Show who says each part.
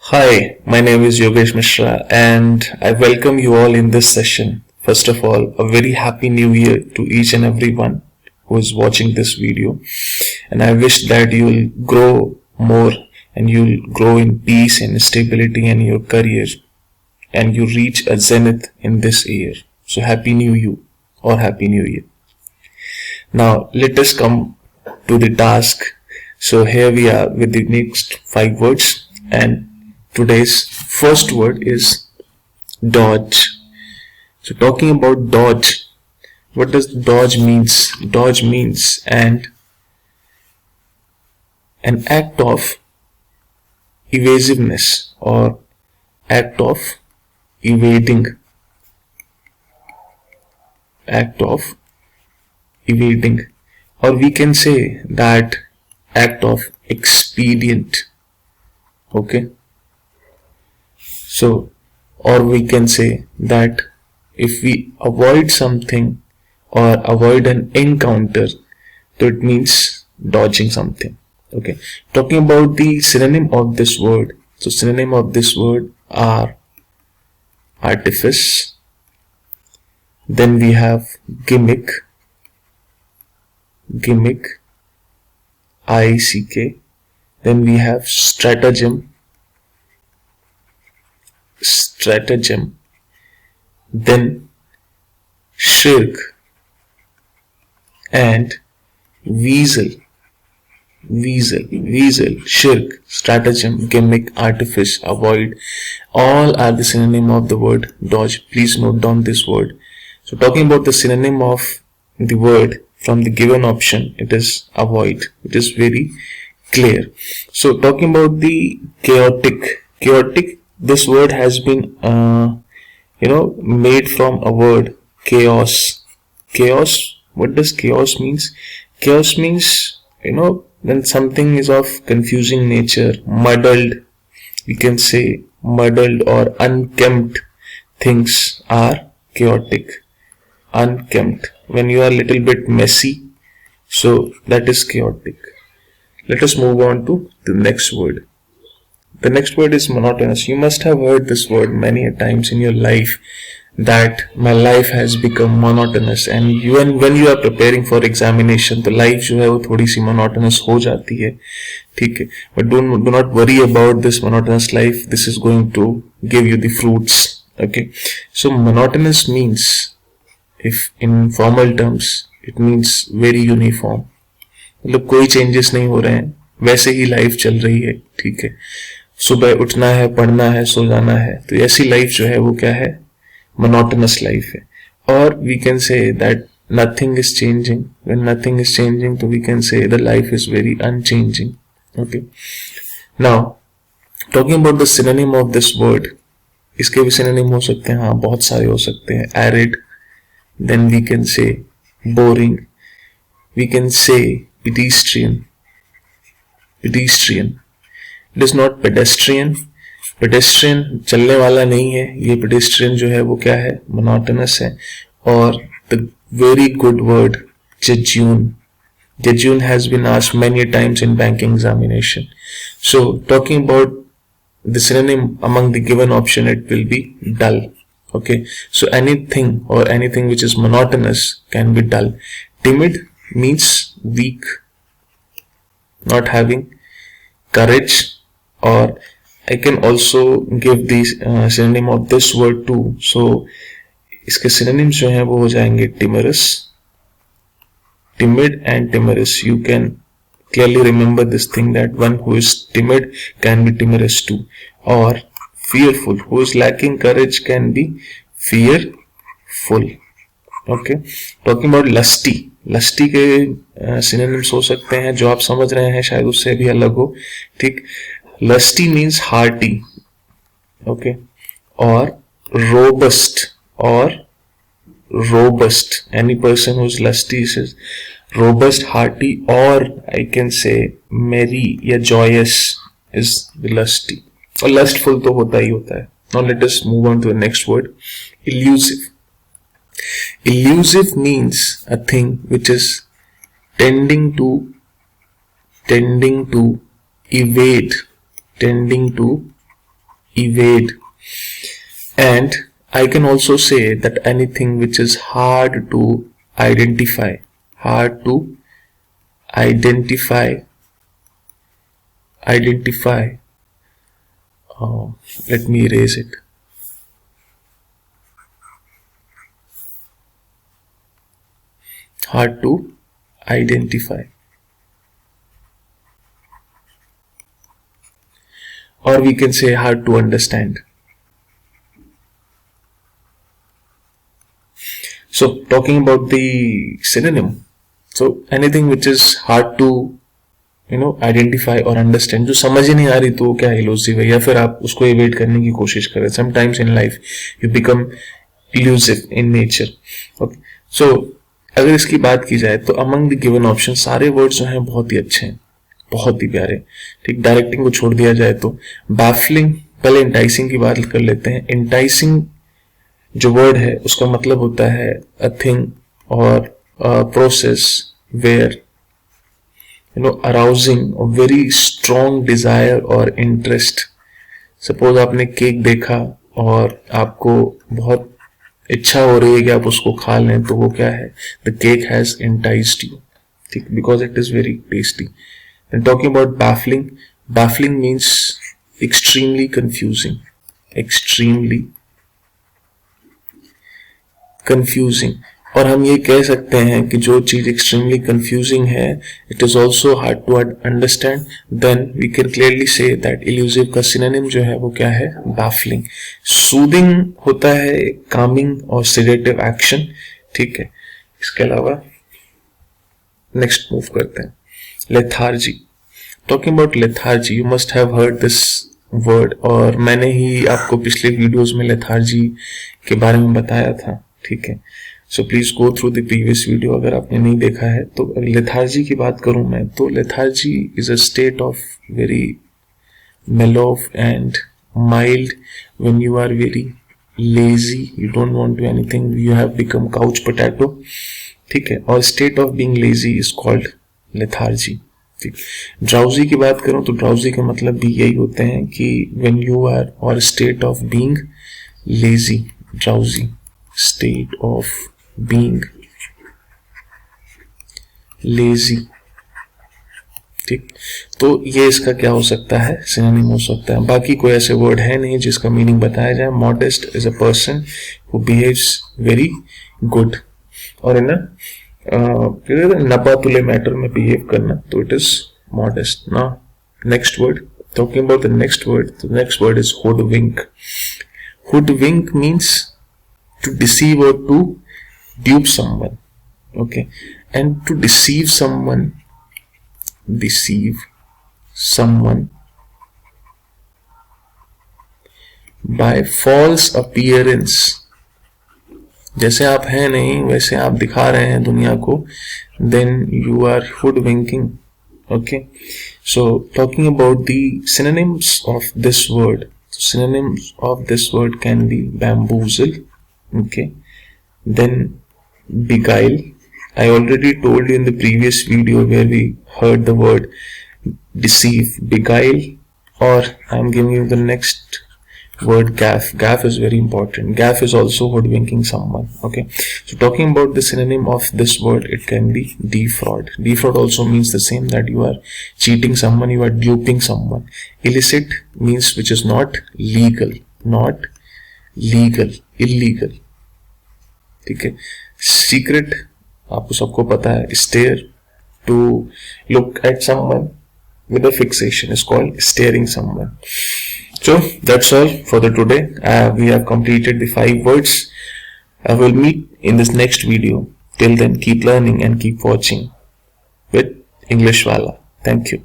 Speaker 1: Hi, my name is Yogesh Mishra and I welcome you all in this session. First of all, a very happy new year to each and everyone who is watching this video. And I wish that you'll grow more and you'll grow in peace and stability in your career and you reach a zenith in this year. So happy new you or happy new year. Now let us come to the task. So here we are with the next 5 words, and today's first word is dodge. So talking about dodge, what does dodge means? Dodge means an act of evasiveness or act of evading, act of evading, or we can say that act of expedient. Okay, so or we can say that if we avoid something or avoid an encounter, so it means dodging something. Okay, talking about the synonym of this word, so synonym of this word are artifice, then we have gimmick, ICK, then we have stratagem, then shirk and weasel, shirk, stratagem, gimmick, artifice, avoid, all are the synonym of the word dodge. Please note down this word. So talking about the synonym of the word from the given option, it is avoid. It is very clear. So talking about the chaotic, this word has been made from a word chaos. What does chaos means? Chaos means when something is of confusing nature, muddled, we can say muddled or unkempt things are chaotic. Unkempt, when you are a little bit messy, so that is chaotic. Let us move on to the next word. The next word is monotonous. You must have heard this word many a times in your life, that my life has become monotonous, and when you are preparing for examination, the life जो है वो थोड़ी सी monotonous हो जाती है, ठीक है. But do not worry about this monotonous life. This is going to give you the fruits. Okay. So monotonous means, if in formal terms, it means very uniform. मतलब कोई चेंजेस नहीं हो रहे हैं, वैसे ही लाइफ चल रही है, ठीक है. सुबह उठना है, पढ़ना है, सो जाना है, तो ऐसी लाइफ जो है वो क्या है, monotonous life है. और we can say that nothing is changing. When nothing is changing, so we can say the life is very unchanging. Okay. Now talking about the synonym of this word, इसके भी synonym हो सकते हैं, हाँ बहुत सारे हो सकते हैं. Arid, then we can say boring, we can say pedestrian. It is not pedestrian. Pedestrian चलने वाला नहीं है, ये पेडेस्ट्रियन जो है वो क्या है, मोनोटोनस है. और the very good word jejune has been asked many times in banking examination. So talking about the synonym among the given option, it will be dull. Okay, so anything which is monotonous can be dull. Timid means weak, not having courage, or I can also give the synonym of this word too. So इसके synonyms जो हैं वो हो जाएंगे timorous, timid and timorous. You can clearly remember this thing, that one who is timid can be timorous too. Or fearful, who is lacking courage can be fearful. Okay. Talking about lusty के synonyms हो सकते हैं, जो आप समझ रहे हैं शायद उससे भी अलग हो, ठीक. Lusty means hearty, okay, or robust, any person who's lusty is robust, hearty, or I can say merry या joyous is the lusty. और lustful तो होता ही होता है. Now let us move on to the next word, elusive. Elusive means a thing which is tending to evade, tending to evade. And I can also say that anything which is hard to identify, hard to identify, let me erase it. Hard to identify, or we can say hard to understand. So talking about the synonym, so anything which is hard to identify और understand, जो समझ ही नहीं आ रही तो वो क्या elusive है, या फिर आप उसको एवेट करने की कोशिश करें. Sometimes in life you become elusive in nature. Okay, so अगर इसकी बात की जाए तो अमंग द गिवन ऑप्शन सारे वर्ड्स जो हैं बहुत ही अच्छे हैं, बहुत ही प्यारे. ठीक, डायरेक्टिंग को छोड़ दिया जाए तो बैफलिंग, पहले इंटाइसिंग की बात कर लेते हैं. इंटाइसिंग जो वर्ड है उसका मतलब होता है अ थिंग और process where arousing a very strong desire or interest. Suppose आपने केक देखा और आपको बहुत इच्छा हो रही है कि आप उसको खा लें, तो वो क्या है, the cake has enticed you, ठीक, because it is very tasty. And talking about baffling, baffling means extremely confusing, extremely confusing. और हम ये कह सकते हैं कि जो चीज एक्सट्रीमली कंफ्यूजिंग है, it is also hard to understand, then we can clearly see that illusive का सिनोनिम जो है वो क्या है, बैफलिंग. सूदिंग होता है कामिंग और सेडेटिव एक्शन. ठीक है, इसके अलावा नेक्स्ट मूव करते हैं, lethargy. Talking about lethargy, you must have heard this word, और मैंने ही आपको पिछले वीडियोस में लेथार्जी के बारे में बताया था. ठीक है, so please go through the previous video अगर आपने नहीं देखा है. तो लेथार्जी की बात करूं मैं, तो lethargy is a state of very mellow and mild when you are very lazy, you don't want to do anything, you have become couch potato. ठीक है, और state of being lazy is called lethargy. ठीक, drowsy की बात करूं तो drowsy का मतलब भी यही होते हैं कि when you are or state of being lazy, drowsy, state of being lazy. ठीक, तो ये इसका क्या हो सकता है, सिनोनिम हो सकता है. बाकी कोई ऐसे वर्ड है नहीं जिसका मीनिंग बताया जाए. Modest is a person who behaves very good, और है ना नपातुले मैटर में बिहेव करना, तो इट इज मॉडेस्ट. ना next word, talking about the next word, the next word is hoodwink. Hoodwink means to deceive or to dupe someone. Okay, and to deceive someone by false appearance, जैसे आप हैं नहीं वैसे आप दिखा रहे हैं दुनिया को, then you are hoodwinking. Okay, so talking about the synonyms of this word, synonyms of this word can be bamboozle. Okay, then beguile. I already told you in the previous video where we heard the word deceive, beguile, or I am giving you the next word, gaff. Gaff is very important. Gaff is also hoodwinking someone. Okay, so talking about the synonym of this word, it can be defraud. Defraud also means the same, that you are cheating someone, you are duping someone. Illicit means which is not legal, not legal, illegal. ठीक है, secret आपको सबको पता है, stare, to look at someone with a fixation is called staring someone. So that's all for the today. We have completed the 5 words. I will meet in this next video. Till then, keep learning and keep watching with English Wala. Thank you.